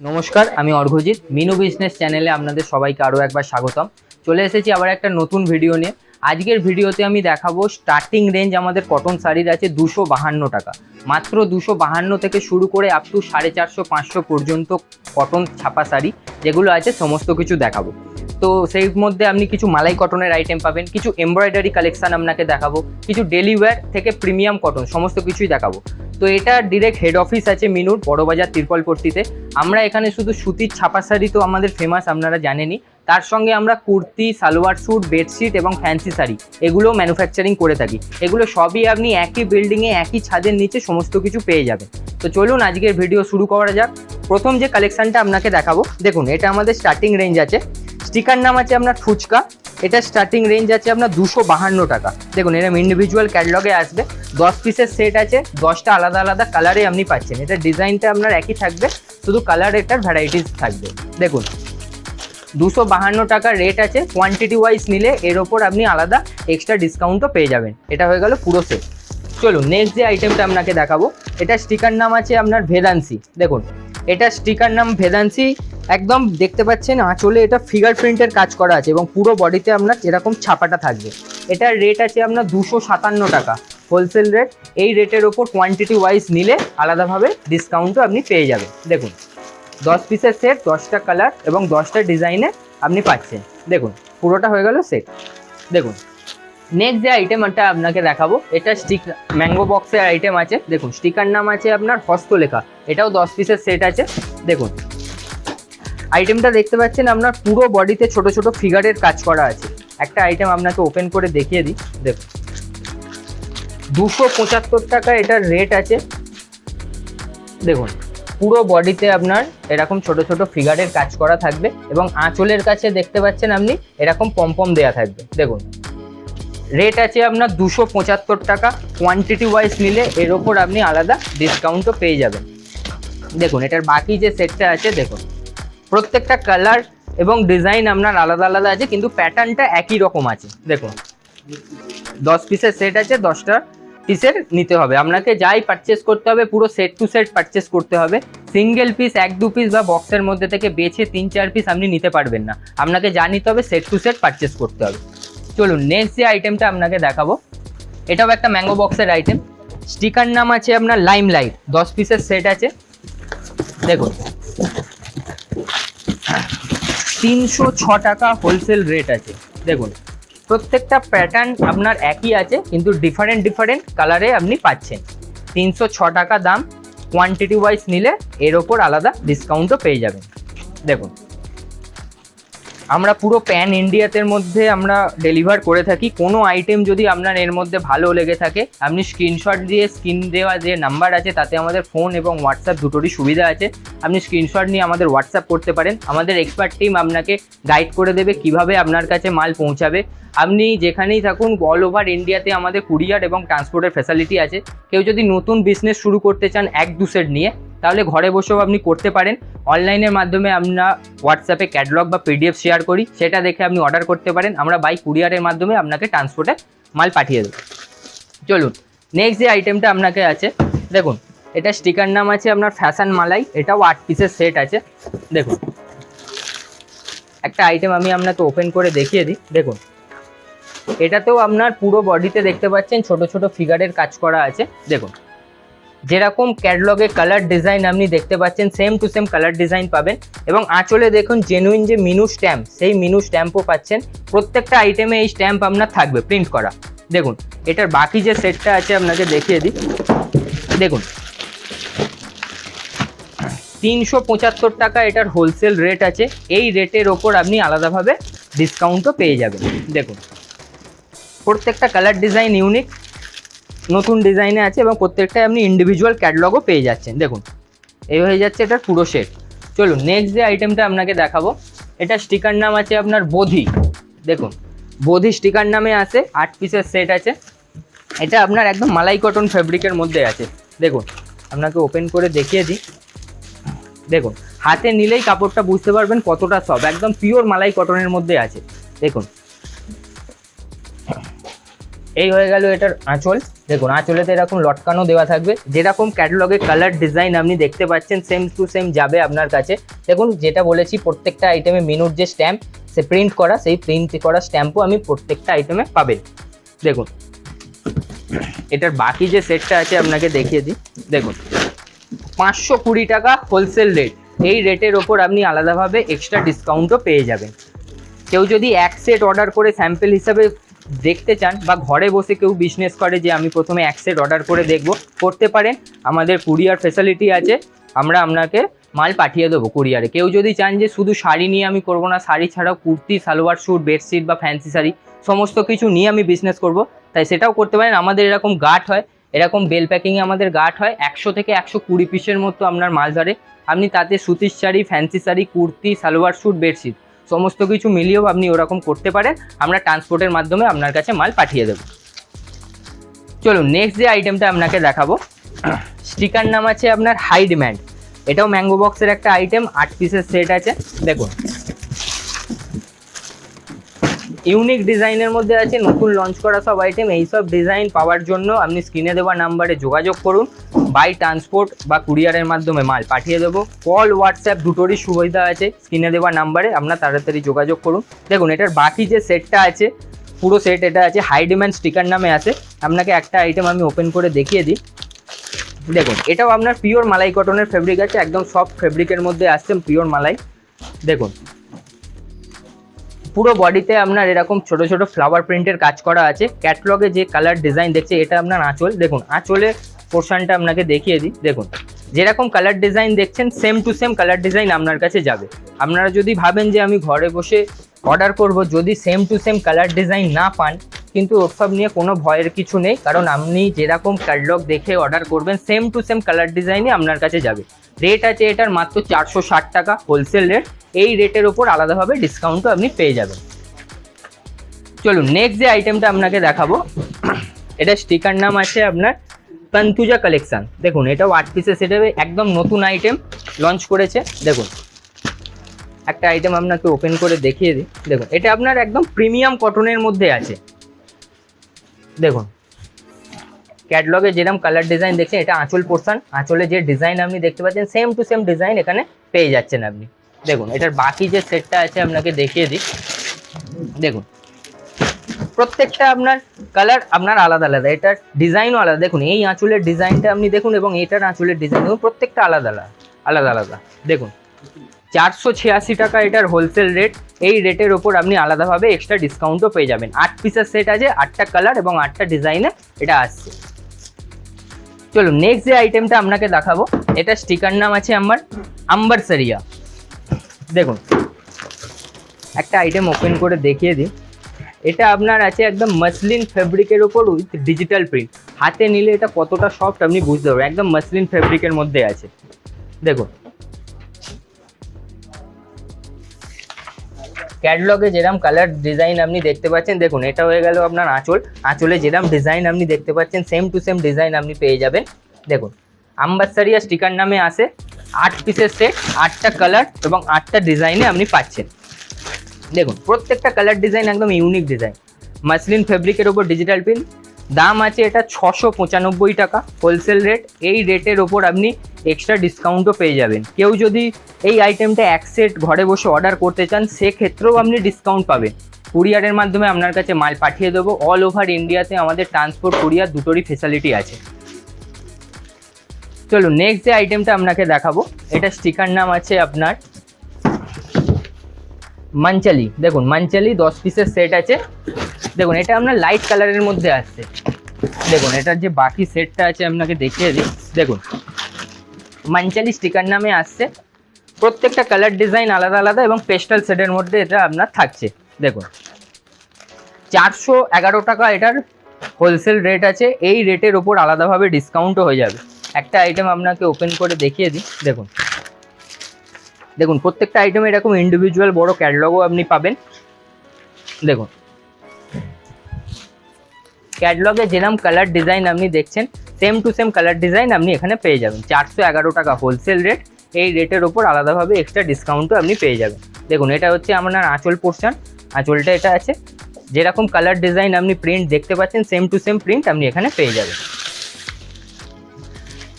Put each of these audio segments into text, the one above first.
নমস্কার, আমি অর্ঘজিৎ। মিনু বিজনেস চ্যানেলে আপনাদের সবাইকে আরও একবার স্বাগতম। চলে এসেছি আবার একটা নতুন ভিডিও নিয়ে। আজকের ভিডিওতে আমি দেখাবো স্টার্টিং রেঞ্জ আমাদের কটন শাড়ির আছে 252 টাকা। মাত্র 252 থেকে শুরু করে আপ টু 450-500 পর্যন্ত কটন ছাপা শাড়ি যেগুলো আছে সমস্ত কিছু দেখাবো। তো সেই মধ্যে আপনি কিছু মালাই কটনের আইটেম পাবেন, কিছু এমব্রয়ডারি কালেকশন আপনাকে দেখাবো, কিছু ডেলি ওয়্যার থেকে প্রিমিয়াম কটন সমস্ত কিছুই দেখাবো। তো এটা ডিরেক্ট হেড অফিস আছে মিনুর, বড়বাজার তিরপলপট্টিতে। আমরা এখানে শুধু সুতির ছাপা শাড়ি তো আমাদের ফেমাস, আপনারা জানেনই। তার সঙ্গে আমরা কুর্তি, সালোয়ার স্যুট, বেডশিট এবং ফ্যান্সি শাড়ি এগুলো ম্যানুফ্যাকচারিং করে থাকি। এগুলো সবই আপনি একই বিল্ডিংয়ে একই ছাদের নিচে সমস্ত কিছু পেয়ে যাবেন। তো চলুন আজকের ভিডিও শুরু করা যাক। প্রথম যে কালেকশনটা আপনাকে দেখাবো, দেখুন এটা আমাদের স্টার্টিং রেঞ্জ আছে। স্টিকার নাম আছে আপনার ফুচকা। এটা স্টার্টিং রেঞ্জ আছে আপনার 252 টাকা। দেখুন এরকম ইন্ডিভিজুয়াল ক্যাটালগে আসবে, 10 পিসের সেট আছে, 10টা আলাদা আলাদা কালারে আপনি পাচ্ছেন। এটা ডিজাইনটা আপনার একই থাকবে, শুধু কালার এটার ভ্যারাইটিস থাকবে। দেখুন 252 টাকা রেট আছে। কোয়ান্টিটি ওয়াইজ নিলে এর ওপর আপনি আলাদা এক্সট্রা ডিসকাউন্টও পেয়ে যাবেন। এটা হয়ে গেল পুরো সেট। চলুন নেক্সট যে আইটেমটা আপনাকে দেখাবো, এটা স্টিকার নাম আছে আপনার ভেদান্সি। দেখুন এটা স্টিকার নাম ভেদান্সি, একদম দেখতে পাচ্ছেন আঁচলে এটা ফিঙ্গার প্রিন্টের কাজ করা আছে এবং পুরো বডিতে আপনার এরকম ছাপাটা থাকবে। এটার রেট আছে আপনার 257 টাকা হোলসেল রেট। এই রেটের ওপর কোয়ান্টিটি ওয়াইজ নিলে আলাদাভাবে ডিসকাউন্টও আপনি পেয়ে যাবেন। দেখুন 10 পিসের সেট, 10টা কালার এবং 10টা ডিজাইনে আপনি পাচ্ছেন। দেখুন পুরোটা হয়ে গেল সেট। দেখুন নেক্সট যে আইটেমটা আপনাকে দেখাবো, এটা ম্যাঙ্গো বক্সের আইটেম আছে। দেখুন স্টিকার নাম আছে আপনার হস্তলেখা। এটাও 10 পিসের সেট আছে। দেখুন আইটেমটা দেখতে পাচ্ছেন আপনার পুরো বডিতে ছোট ছোট ফিগারের কাজ করা আছে। একটা আইটেম আপনাকে ওপেন করে দেখিয়ে দিই। দেখুন 275 টাকা এটার রেট আছে। দেখুন পুরো বডিতে আপনার এরকম ছোট ছোট ফিগারের কাজ করা থাকবে এবং আঁচলের কাছে দেখতে পাচ্ছেন আপনি এরকম পমপম দেয়া থাকবে। দেখুন রেট আছে আপনার 275 টাকা। কোয়ান্টিটি ওয়াইজ নিলে এর ওপর আপনি আলাদা ডিসকাউন্টও পেয়ে যাবেন। দেখুন এটার বাকি যে সেটটা আছে, দেখুন প্রত্যেকটা কালার এবং ডিজাইন আপনার আলাদা আলাদা আছে, কিন্তু প্যাটার্নটা একই রকম আছে। দেখুন 10 পিসের সেট আছে, 10টা পিসের নিতে হবে। আপনাকে যাই পারচেস করতে হবে পুরো সেট টু সেট পারচেস করতে হবে। সিঙ্গেল পিস 1-2 পিস বা বক্সের মধ্যে থেকে বেছে 3-4 পিস আপনি নিতে পারবেন না। আপনাকে যা নিতে হবে সেট টু সেট পারচেস করতে হবে। চলুন নেক্সট যে আইটেমটা আপনাকে দেখাবো, এটাও একটা ম্যাঙ্গো বক্সের আইটেম। স্টিকার নাম আছে আপনার লাইম লাইট। 10 পিসের সেট আছে। দেখুন 306 টাকা হোলসেল রেট আছে। দেখুন প্রত্যেকটা প্যাটার্ন আপনার একই আছে, কিন্তু ডিফারেন্ট কালারে আপনি পাচ্ছেন। 306 টাকা দাম। কোয়ান্টিটি ওয়াইজ নিলে এর ওপর আলাদা ডিসকাউন্টও পেয়ে যাবেন। দেখুন আমরা পুরো প্যান ইন্ডিয়াতের মধ্যে আমরা ডেলিভার করে থাকি। কোনো আইটেম যদি আপনার এর মধ্যে ভালো লেগে থাকে, আপনি স্ক্রিনশট দিয়ে স্ক্রিন দেওয়া যে নাম্বার আছে তাতে আমাদের ফোন এবং হোয়াটসঅ্যাপ দুটোরই সুবিধা আছে। আপনি স্ক্রিনশট নিয়ে আমাদের হোয়াটসঅ্যাপ করতে পারেন। আমাদের এক্সপার্ট টিম আপনাকে গাইড করে দেবে কিভাবে আপনার কাছে মাল পৌঁছাবে। আপনি যেখানেই থাকুন অল ওভার ইন্ডিয়াতে আমাদের কুরিয়ার এবং ট্রান্সপোর্টের ফ্যাসিলিটি আছে। কেউ যদি নতুন বিজনেস শুরু করতে চান 1-2 সেট নিয়ে, তাহলে ঘরে বসেও আপনি করতে পারেন। অনলাইনের মাধ্যমে আমরা হোয়াটসঅ্যাপে ক্যাটালগ বা পিডিএফ শেয়ার করি, সেটা দেখে আপনি অর্ডার করতে পারেন। আমরা বাই কুরিয়ারের মাধ্যমে আপনাকে ট্রান্সপোর্টে মাল পাঠিয়ে দেবো। চলুন নেক্সট যে আইটেমটা আপনাকে আছে, দেখুন এটা স্টিকার নাম আছে আপনার ফ্যাশন মালাই। এটাও 8 পিসের সেট আছে। দেখুন একটা আইটেম আমি আপনাকে ওপেন করে দেখিয়ে দিই। দেখুন এটাতেও আপনার পুরো বডিতে দেখতে পাচ্ছেন ছোট ছোট ফিগারের কাজ করা আছে। দেখুন যেরকম ক্যাটালগে কালার ডিজাইন আপনি দেখতে পাচ্ছেন, same to same colour design পাবেন। এবং আঁচলে দেখুন জেনুইন যে মিনু স্ট্যাম্প, সেই মিনু স্ট্যাম্পও পাচ্ছেন। প্রত্যেকটা আইটেমে এই স্ট্যাম্প আপনার থাকবে প্রিন্ট করা। দেখুন এটার বাকি যে সেটটা আছে আপনাকে দেখিয়ে দিই। দেখুন 375 টাকা এটার হোলসেল রেট আছে। এই রেটের ওপর আপনি আলাদাভাবে ডিসকাউন্টও পেয়ে যাবেন। দেখুন প্রত্যেকটা কালার ডিজাইন ইউনিক, নতুন ডিজাইনে আছে এবং প্রত্যেকটাই আপনি ইন্ডিভিজুয়াল ক্যাটালগও পেয়ে যাচ্ছেন। দেখুন এই হয়ে যাচ্ছে এটার পুরো সেট। চলুন নেক্সট যে আইটেমটা আপনাকে দেখাবো, এটা স্টিকার নাম আছে আপনার বোধি। দেখুন বোধি স্টিকার নামে আছে, 8 পিসের সেট আছে। এটা আপনার একদম মালাই কটন ফ্যাব্রিকের মধ্যে আছে। দেখুন আপনাকে ওপেন করে দেখিয়ে দিই। দেখুন হাতে নিলেই কাপড়টা বুঝতে পারবেন কতটা সফট, একদম পিওর মালাই কটনের মধ্যে আছে। দেখুন এই হয়ে গেল এটার আঁচল। দেখুন আঁচলেতে এরকম লটকানো দেওয়া থাকবে, যেরকম ক্যাটালগে কালার ডিজাইন আপনি দেখতে পাচ্ছেন সেম টু সেম যাবে আপনার কাছে। দেখুন যেটা বলেছি প্রত্যেকটা আইটেমে মিনুর যে স্ট্যাম্প সে প্রিন্ট করা, সেই প্রিন্ট করা স্ট্যাম্পও আমি প্রত্যেকটা আইটেমে পাবেন। দেখুন এটার বাকি যে সেটটা আছে আপনাকে দেখিয়ে দিই। দেখুন 520 টাকা হোলসেল রেট, এই রেটের ওপর আপনি আলাদাভাবে এক্সট্রা ডিসকাউন্টও পেয়ে যাবেন। কেউ যদি এক সেট অর্ডার করে স্যাম্পল হিসাবে দেখতে চান বা ঘরে বসে কেউ বিজনেস করে যে আমি প্রথমে এক সেট অর্ডার করে দেখব, করতে পারেন। আমাদের কুরিয়ার ফেসিলিটি আছে, আমরা আপনাকে মাল পাঠিয়ে দেবো কুরিয়ারে। কেউ যদি চান যে শুধু শাড়ি নিয়ে আমি করব না, শাড়ি ছাড়াও কুর্তি, সালোয়ার স্যুট, বেডশিট বা ফ্যান্সি শাড়ি সমস্ত কিছু নিয়ে আমি বিজনেস করব, তাই সেটাও করতে পারেন। আমাদের এরকম গার্ড হয়, এরকম বেল প্যাকিংয়ে আমাদের গার্ড হয় 100 থেকে 120 পিসের মতো আপনার মাল ধরে। আপনি তাতে সুতির sari, fancy sari, kurti, salwar suit, bedsheet সমস্ত কিছু মিলিয়েও আপনি ওরকম করতে পারেন। আমরা ট্রান্সপোর্টের মাধ্যমে আপনার কাছে মাল পাঠিয়ে দেবো। চলুন নেক্সট যে আইটেমটা আপনাকে দেখাবো, স্টিকার নাম আছে আপনার হাই ডিম্যান্ড। এটাও ম্যাঙ্গো বক্সের একটা আইটেম, 8 পিসের সেট আছে। দেখুন ইউনিক ডিজাইনের মধ্যে আছে, নতুন লঞ্চ করা সব আইটেম। এই সব ডিজাইন পাওয়ার জন্য আপনি স্ক্রিনে দেওয়া নাম্বারে যোগাযোগ করুন। বাই ট্রান্সপোর্ট বা কুরিয়ারের মাধ্যমে মাল পাঠিয়ে দেবো। কল, হোয়াটসঅ্যাপ দুটোরই সুবিধা আছে। স্ক্রিনে দেওয়া নাম্বারে আপনার তাড়াতাড়ি যোগাযোগ করুন। দেখুন এটার বাকি যে সেটটা আছে, পুরো সেট এটা আছে, হাই ডিম্যান্ড স্টিকার নামে আছে। আপনাকে একটা আইটেম আমি ওপেন করে দেখিয়ে দিই। দেখুন এটাও আপনার পিওর মালাই কটনের ফেব্রিক আছে, একদম সফট ফেব্রিকের মধ্যে আসছে পিওর মালাই। দেখুন পুরো বডিতে আপনার এরকম ছোট ছোট ফ্লাওয়ার প্রিন্টের কাজ করা আছে। ক্যাটলগে যে কালার ডিজাইন দেখছে এটা আপনার আঁচল। দেখুন আঁচলের পোর্শনটা আপনাকে দেখিয়ে দিই। দেখুন যেরকম কালার ডিজাইন দেখছেন same to same colour design আপনার কাছে যাবে। আপনারা যদি ভাবেন যে আমি ঘরে বসে অর্ডার করব, যদি same to same colour design না পান, কিন্তু ওসব নিয়ে কোনো ভয়ের কিছু নেই, কারণ আপনি যেরকম ক্যাটলগ দেখে অর্ডার করবেন সেম টু সেম কালার ডিজাইনই আপনার কাছে যাবে। রেট আছে এটার মাত্র 460 টাকা হোলসেল রেট। এই রেটের ওপর আলাদাভাবে ডিসকাউন্টও আপনি পেয়ে যাবেন। চলুন নেক্সট যে আইটেমটা আপনাকে দেখাবো, এটা স্টিকার নাম আছে আপনার পান্তুজা কালেকশন। দেখুন এটাও 8 পিসের সেট হবে, একদম নতুন আইটেম লঞ্চ করেছে। দেখুন একটা আইটেম আপনাকে ওপেন করে দেখিয়ে দিই। দেখুন এটা আপনার একদম প্রিমিয়াম কটনের মধ্যে আছে। দেখুন ক্যাটলগে যেরকম কালার ডিজাইন দেখছেন এটা আঁচল পোর্শন, আঁচলে যে ডিজাইন আপনি দেখতে পাচ্ছেন সেম টু সেম ডিজাইন এখানে পেয়ে যাচ্ছেন আপনি। দেখুন এটার বাকি যে সেটটা আছে আপনাকে দেখিয়ে দিই। দেখুন প্রত্যেকটা আপনার কালার আপনার আলাদা আলাদা, এটার ডিজাইনও আলাদা। দেখুন এই আঁচলের ডিজাইনটা আপনি দেখুন এবং এটার আঁচলের ডিজাইন দেখুন, প্রত্যেকটা আলাদা আলাদা আলাদা আলাদা। দেখুন 486 টাকা এটার হোলসেল রেট। এই রেটের ওপর আপনি আলাদাভাবে এক্সট্রা ডিসকাউন্টও পেয়ে যাবেন। 8 পিসের সেট আছে, 8টা কালার এবং 8টা ডিজাইনে এটা আসছে। চলুন নেক্সট যে আইটেমটা আপনাকে দেখাবো, এটা স্টিকার নাম আছে আমার আম্বারসারিয়া। দেখুন একটা আইটেম ওপেন করে দেখিয়ে দিই। এটা আপনার আছে একদম মসলিন ফেব্রিকের ওপর উইথ ডিজিটাল প্রিন্ট। হাতে নিলে এটা কতটা সফট আপনি বুঝতে পারবেন, একদম মসলিন ফেব্রিকের মধ্যে আছে। দেখুন ক্যাটলগে যেরকম কালার ডিজাইন আপনি দেখতে পাচ্ছেন, দেখুন এটা হয়ে গেল আপনার আঁচল। আঁচলে যেরকম ডিজাইন আপনি দেখতে পাচ্ছেন সেম টু সেম ডিজাইন আপনি পেয়ে যাবেন। দেখুন আম্বারসারিয়া স্টিকার নামে আসে, 8 পিসের সেট, 8টা কালার এবং 8টা ডিজাইনে আপনি পাচ্ছেন। দেখুন প্রত্যেকটা কালার ডিজাইন একদম ইউনিক ডিজাইন, মাসলিন ফেব্রিকের ওপর ডিজিটাল প্রিন্ট। দাম আছে এটা 695 টাকা হোলসেল রেট। এই রেটের ওপর আপনি এক্সট্রা ডিসকাউন্টও পেয়ে যাবেন। কেউ যদি এই আইটেমটা এক সেট ঘরে বসে অর্ডার করতে চান সেক্ষেত্রেও আপনি ডিসকাউন্ট পাবেন। কুরিয়ারের মাধ্যমে আপনার কাছে মাল পাঠিয়ে দেবো। অল ওভার ইন্ডিয়াতে আমাদের ট্রান্সপোর্ট কুরিয়ার দুটোরই ফেসিলিটি আছে। চলুন নেক্সট যে আইটেমটা আপনাকে দেখাবো, এটা স্টিকার নাম আছে আপনার মানচালি। দেখুন মানচালি 10 পিসের সেট আছে। দেখুন এটা আপনার লাইট কালারের মধ্যে আসছে। দেখুন এটার যে বাকি সেটটা আছে আপনাকে দেখিয়ে দিই। দেখুন মানচালি স্টিকার নামে আসছে, প্রত্যেকটা কালার ডিজাইন আলাদা আলাদা এবং পেস্টাল শেডের মধ্যে এটা আপনার থাকছে। দেখুন 411 টাকা এটার হোলসেল রেট আছে। এই রেটের ওপর আলাদাভাবে ডিসকাউন্টও হয়ে যাবে। একটা আইটেম আপনাকে ওপেন করে দেখিয়ে দিই। দেখুন দেখুন প্রত্যেকটা আইটেমে এরকম ইন্ডিভিজুয়াল বড় ক্যাটলগও আপনি পাবেন। দেখুন ক্যাটলগে যেরকম কালার ডিজাইন আপনি দেখছেন same to same colour design আপনি এখানে পেয়ে যাবেন। 411 টাকা হোলসেল রেট। এই রেটের ওপর আলাদাভাবে এক্সট্রা ডিসকাউন্টও আপনি পেয়ে যাবেন। দেখুন এটা হচ্ছে আপনার আঁচল পোর্শন, আঁচলটা এটা আছে। যেরকম কালার ডিজাইন আপনি প্রিন্ট দেখতে পাচ্ছেন সেম টু সেম প্রিন্ট আপনি এখানে পেয়ে যাবেন।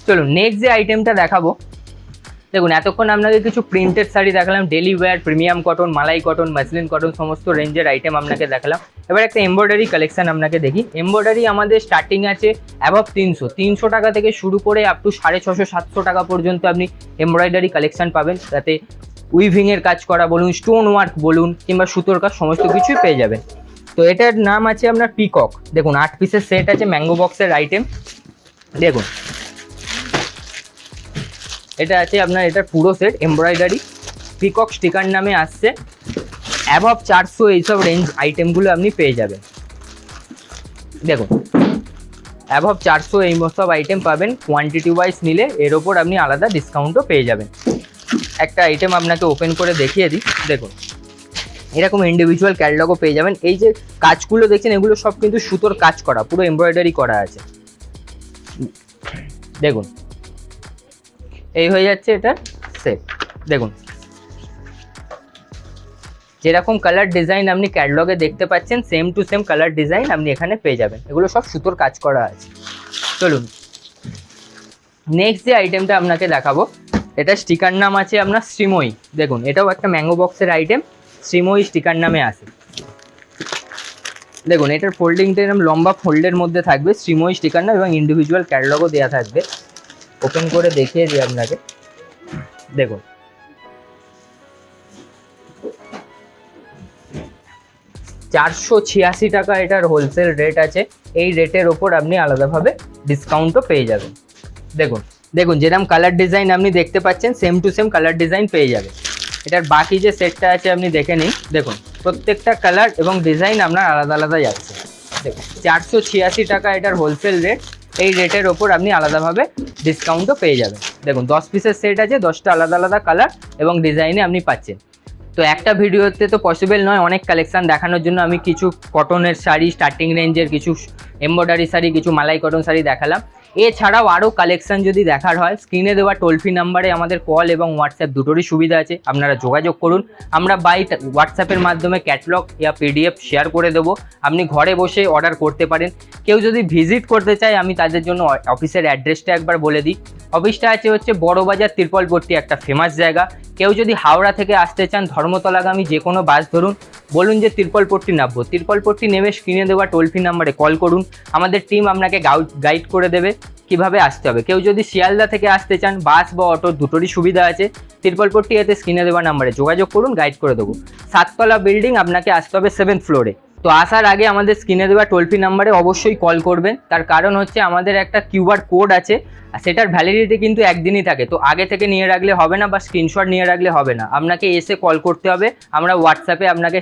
চলুন নেক্সট যে আইটেমটা দেখাবো, দেখুন এতক্ষণ আপনাকে কিছু প্রিন্টেড শাড়ি দেখালাম, ডেলি ওয়্যার, প্রিমিয়াম কটন, মালাই কটন, মাসলিন কটন সমস্ত রেঞ্জের আইটেম আপনাকে দেখালাম। এবার একটা এমব্রয়ডারি কালেকশন আপনাকে দেখি। এমব্রয়ডারি আমাদের স্টার্টিং আছে অ্যাবভ 300 টাকা থেকে শুরু করে আপ টু 650-700 টাকা পর্যন্ত আপনি এমব্রয়ডারি কালেকশন পাবেন। তাতে উইভিংয়ের কাজ করা বলুন, স্টোন ওয়ার্ক বলুন, কিংবা সুতোর কাজ সমস্ত কিছুই পেয়ে যাবেন। তো এটার নাম আছে আপনার পিকক। দেখুন 8 পিসের সেট আছে, ম্যাঙ্গো বক্সের আইটেম। দেখুন এটা আছে আপনার, এটার পুরো সেট এমব্রয়ডারি, পিকক স্টিকার নামে আসছে। অ্যাবভ 400 এইসব রেঞ্জ আইটেমগুলো আপনি পেয়ে যাবেন। দেখুন অ্যাবভ 400 এই সব আইটেম পাবেন। কোয়ান্টিটি ওয়াইজ নিলে এর ওপর আপনি আলাদা ডিসকাউন্টও পেয়ে যাবেন। একটা আইটেম আপনাকে ওপেন করে দেখিয়ে দিই। দেখুন এরকম ইন্ডিভিজুয়াল ক্যাটালগও পেয়ে যাবেন। এই যে কাজগুলো দেখছেন এগুলো সব কিন্তু সুতোর কাজ করা, পুরো এমব্রয়ডারি করা আছে। দেখুন এই হয়ে যাচ্ছে এটার সেট। দেখুন যেরকম কালার ডিজাইন আপনি ক্যাটালগে দেখতে পাচ্ছেন same to same colour design আপনি এখানে পেয়ে যাবেন। এগুলো সব সুতোর কাজ করা আছে। চলুন নেক্সট যে আইটেমটা আপনাকে দেখাবো, এটা স্টিকার নাম আছে আপনার শ্রীময়ী। দেখুন এটাও একটা ম্যাঙ্গো বক্সের আইটেম, শ্রীময়ী স্টিকার নামে আসে। দেখুন এটার ফোল্ডিংটা এরকম লম্বা ফোল্ডের মধ্যে থাকবে, শ্রীময়ী স্টিকার নাম, এবং ইন্ডিভিজুয়াল ক্যাটালগও দেওয়া থাকবে। ওপেন করে দেখিয়ে দিই আপনাকে। দেখুন 486 টাকা এটার হোলসেল রেট আছে। এই রেটের ওপর আপনি আলাদাভাবে ডিসকাউন্টও পেয়ে যাবেন। দেখুন দেখুন যেরকম কালার ডিজাইন আপনি দেখতে পাচ্ছেন same to same colour design পেয়ে যাবেন। এটার বাকি যে সেটটা আছে আপনি দেখে নিন। দেখুন প্রত্যেকটা কালার এবং ডিজাইন আপনার আলাদা আলাদা যাচ্ছে। দেখুন 486 টাকা এটার হোলসেল রেট। এই রেটের ওপর আপনি আলাদাভাবে ডিসকাউন্টও পেয়ে যাবেন। দেখুন 10 পিসের সেট আছে, 10টা আলাদা আলাদা কালার এবং ডিজাইনে আপনি পাচ্ছেন। তো একটা ভিডিওতে তো পসিবল নয় অনেক কালেকশান দেখানোর জন্য। আমি কিছু কটনের শাড়ি, স্টার্টিং রেঞ্জের কিছু এমব্রয়ডারি শাড়ি, কিছু মালাই কটন শাড়ি দেখালাম। এছাড়াও আরও কালেকশান যদি দেখার হয়, স্ক্রিনে দেওয়া টোল ফ্রি নাম্বারে আমাদের কল এবং হোয়াটসঅ্যাপ দুটোরই সুবিধা আছে, আপনারা যোগাযোগ করুন। আমরা বাই হোয়াটসঅ্যাপের মাধ্যমে ক্যাটালগ ইয়া পিডিএফ শেয়ার করে দেবো, আপনি ঘরে বসে অর্ডার করতে পারেন। কেউ যদি ভিজিট করতে চায় আমি তাদের জন্য অফিসের অ্যাড্রেসটা একবার বলে দিই। অফিসটা আছে হচ্ছে বড়বাজার তিরপলপট্টি, একটা ফেমাস জায়গা। কেউ যদি হাওড়া থেকে আসতে চান ধর্মতলাগামী যে কোনো বাস ধরুন, বলুন যে তিরপলপট্টি নামবো, তিরপলপট্টি নেমে স্ক্রিনে দেওয়া টোল ফ্রি নাম্বারে কল করুন। আমাদের টিম আপনাকে গাইড করে দেবে কিভাবে আসতে হবে। কেউ যদি শিয়ালদা থেকে আসতে চান বাস বা অটো দুটোরই সুবিধা আছে। তিরপলপট্টি এতে স্ক্রিনে দেওয়া নাম্বারে যোগাযোগ করুন, গাইড করে দেবো। 7তলা বিল্ডিং, আপনাকে আসতে হবে 7th ফ্লোরে। তো আসার আগে আমাদের স্ক্রিনে দেওয়া টোল ফ্রি নাম্বারে অবশ্যই কল করবেন। তার কারণ হচ্ছে আমাদের একটা কিউআর কোড আছে, সেটার ভ্যালিডিটি কিন্তু একদিনই থাকে। তো আগে থেকে নিয়ে রাখলে হবে না বা স্ক্রিনশট নিয়ে রাখলে হবে না, আপনাকে এসে কল করতে হবে। আমরা হোয়াটসঅ্যাপে আপনাকে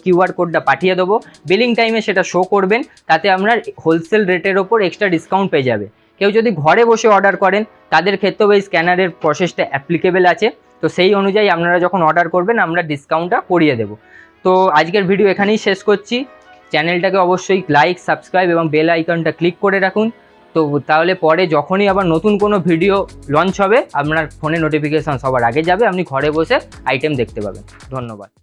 কিউআর কোডটা পাঠিয়ে দেবো, বিলিং টাইমে সেটা শো করবেন। তাতে আপনার হোলসেল রেটের ওপর এক্সট্রা ডিসকাউন্ট পেয়ে যাবে। কেউ যদি ঘরে বসে অর্ডার করেন তাদের ক্ষেত্রেও এই স্ক্যানারের প্রসেসটা অ্যাপ্লিকেবল আছে। তো সেই অনুযায়ী আপনারা যখন অর্ডার করবেন আমরা ডিসকাউন্টটা করিয়ে দেবো। তো আজকের ভিডিও এখানেই শেষ করছি। চ্যানেলটাকে অবশ্যই লাইক, সাবস্ক্রাইব এবং বেল আইকনটা ক্লিক করে রাখুন। তো তাহলে পরে যখনই আবার নতুন কোনো ভিডিও লঞ্চ হবে আপনার ফোনে নোটিফিকেশন সবার আগে যাবে, আপনি ঘরে বসে আইটেম দেখতে পাবেন। ধন্যবাদ।